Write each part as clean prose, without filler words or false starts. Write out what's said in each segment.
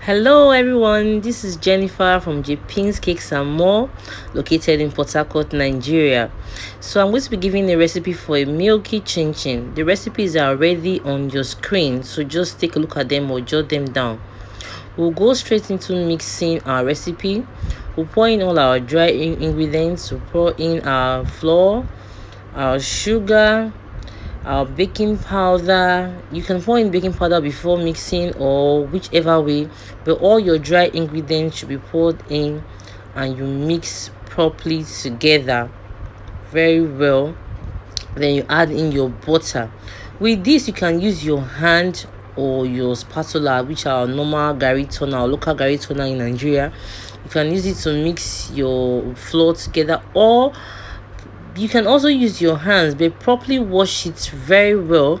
Hello everyone, this is Jennifer from Jpin's Cakes and More, located in Port Harcourt, Nigeria. So I'm going to be giving a recipe for a milky chinchin. The recipes are already on your screen, so just take a look at them or jot them down. We'll go straight into mixing our recipe. We'll pour in all our dry ingredients. We'll pour in our flour, our sugar, our baking powder. You can pour in baking powder before mixing or whichever way, but all your dry ingredients should be poured in and you mix properly together very well. Then you add in your butter. With this you can use your hand or your spatula, which are normal gari toner or local gari toner in Nigeria. You can use it to mix your flour together, or you can also use your hands, but properly wash it very well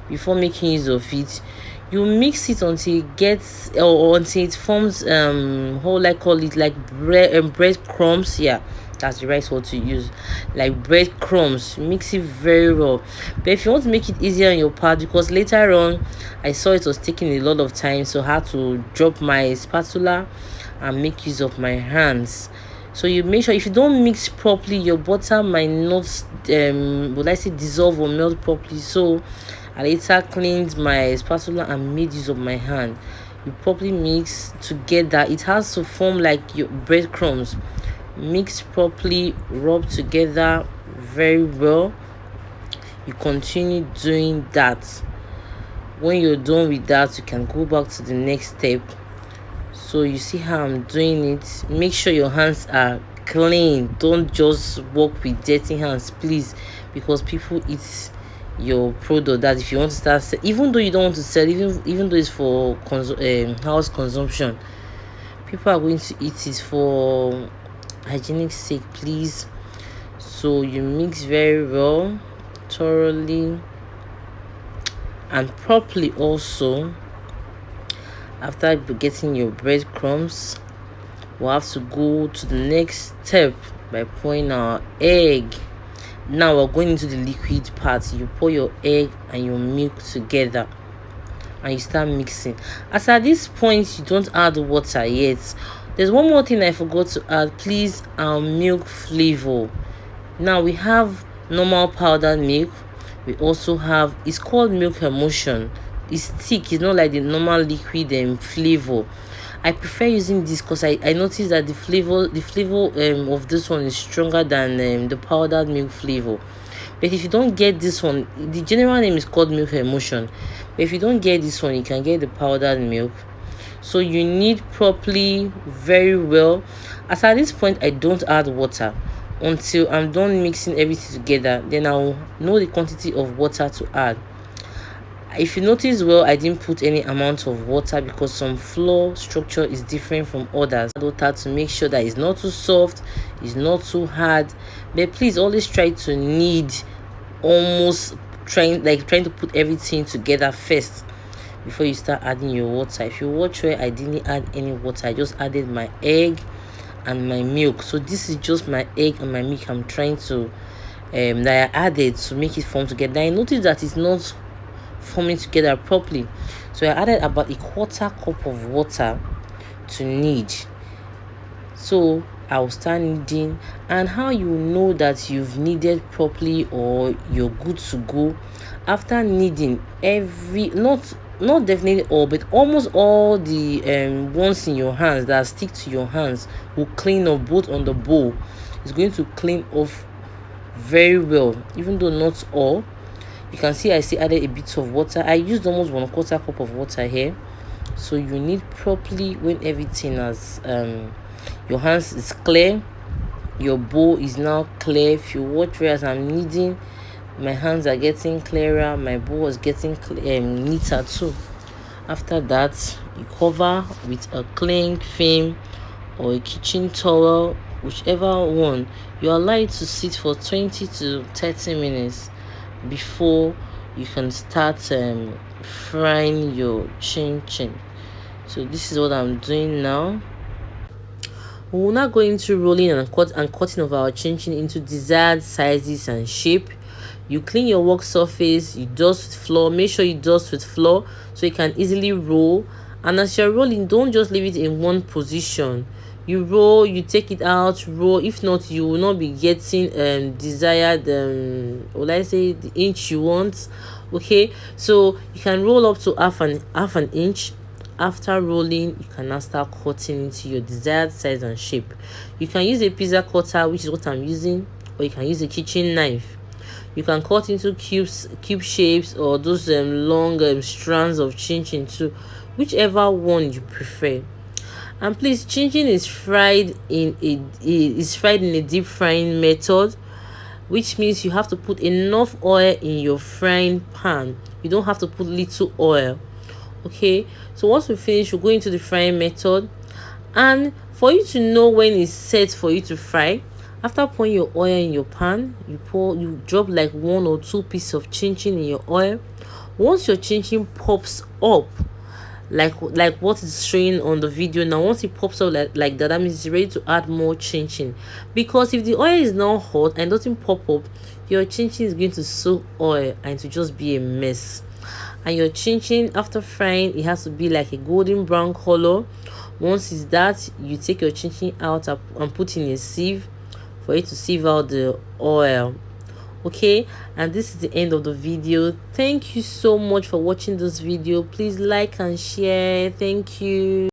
before making use of it. You mix it until it gets or until it forms how I call it, like bread crumbs. Yeah, that's the right word to use, like bread crumbs. Mix it very well. But if you want to make it easier on your part, because later on I saw it was taking a lot of time, so I had to drop my spatula and make use of my hands. So you make sure if you don't mix properly, your butter might not would I say dissolve or melt properly. So I later cleaned my spatula and made use of my hand. You properly mix together. It has to form like your breadcrumbs. Mix properly, rub together very well. You continue doing that. When you're done with that, you can go back to the next step. So you see how I'm doing it. Make sure your hands are clean. Don't just work with dirty hands, please, because people eat your product. That if you want to start even though you don't want to sell, even though it's for house consumption, people are going to eat it for hygienic sake, please. So you mix very well, thoroughly and properly. Also, after getting your breadcrumbs, we'll have to go to the next step by pouring our egg. Now we're going into the liquid part. You pour your egg and your milk together and you start mixing. As at this point you don't add water yet. There's one more thing I forgot to add, please. Our milk flavor. Now we have normal powdered milk. We also have, it's called milk emulsion. It's thick, it's not like the normal liquid flavor. I prefer using this because I noticed that the flavor of this one is stronger than the powdered milk flavor. But if you don't get this one, the general name is called milk emulsion. But if you don't get this one, you can get the powdered milk. So you need properly very well. As at this point I don't add water until I'm done mixing everything together. Then I'll know the quantity of water to add. If you notice well, I didn't put any amount of water because some flour structure is different from others. Water to make sure that it's not too soft, it's not too hard. But please always try to knead, almost trying to put everything together first before you start adding your water. If you watch where I didn't add any water, I just added my egg and my milk. So this is just my egg and my milk I'm trying to that I added to make it form together. I noticed that it's not forming together properly, so I added about a quarter cup of water to knead. So I'll start kneading. And how you know that you've kneaded properly or you're good to go, after kneading not definitely all, but almost all the ones in your hands that stick to your hands will clean up. Both on the bowl, it's going to clean off very well, even though not all. You can see I still added a bit of water. I used almost 1/4 cup of water here. So you need properly, when everything has your hands is clear, your bowl is now clear. If you watch whereas I'm kneading, my hands are getting clearer, my bowl is getting neater too. After that, you cover with a cling film or a kitchen towel, whichever one. You allow it to sit for 20 to 30 minutes before you can start frying your chinchin. So this is what I'm doing now. We're now going to rolling and cutting of our chinchin into desired sizes and shape. You clean your work surface, you dust with flour. Make sure you dust with flour so you can easily roll And as you're rolling, don't just leave it in one position. You roll, you take it out, roll. If not, you will not be getting desired will I say the inch you want. Okay, so you can roll up to half an inch. After rolling, you can now start cutting into your desired size and shape. You can use a pizza cutter, which is what I'm using, or you can use a kitchen knife. You can cut into cube shapes, or those long strands of chinchin too, whichever one you prefer. And please, chinchin is fried in a deep frying method, which means you have to put enough oil in your frying pan. You don't have to put little oil. Okay, so once we finish, we'll go into the frying method. And for you to know when it's set for you to fry, after pouring your oil in your pan, you drop like 1 or 2 pieces of chinchin in your oil. Once your chinchin pops up, like what is showing on the video now, once it pops up like that, that means it's ready to add more chinchin. Because if the oil is now hot and doesn't pop up, your chinchin is going to soak oil and to just be a mess. And your chinchin, after frying, it has to be like a golden brown color. Once it's that, you take your chinchin out and put in a sieve for it to sieve out the oil. Okay, and this is the end of the video. Thank you so much for watching this video. Please like and share. Thank you.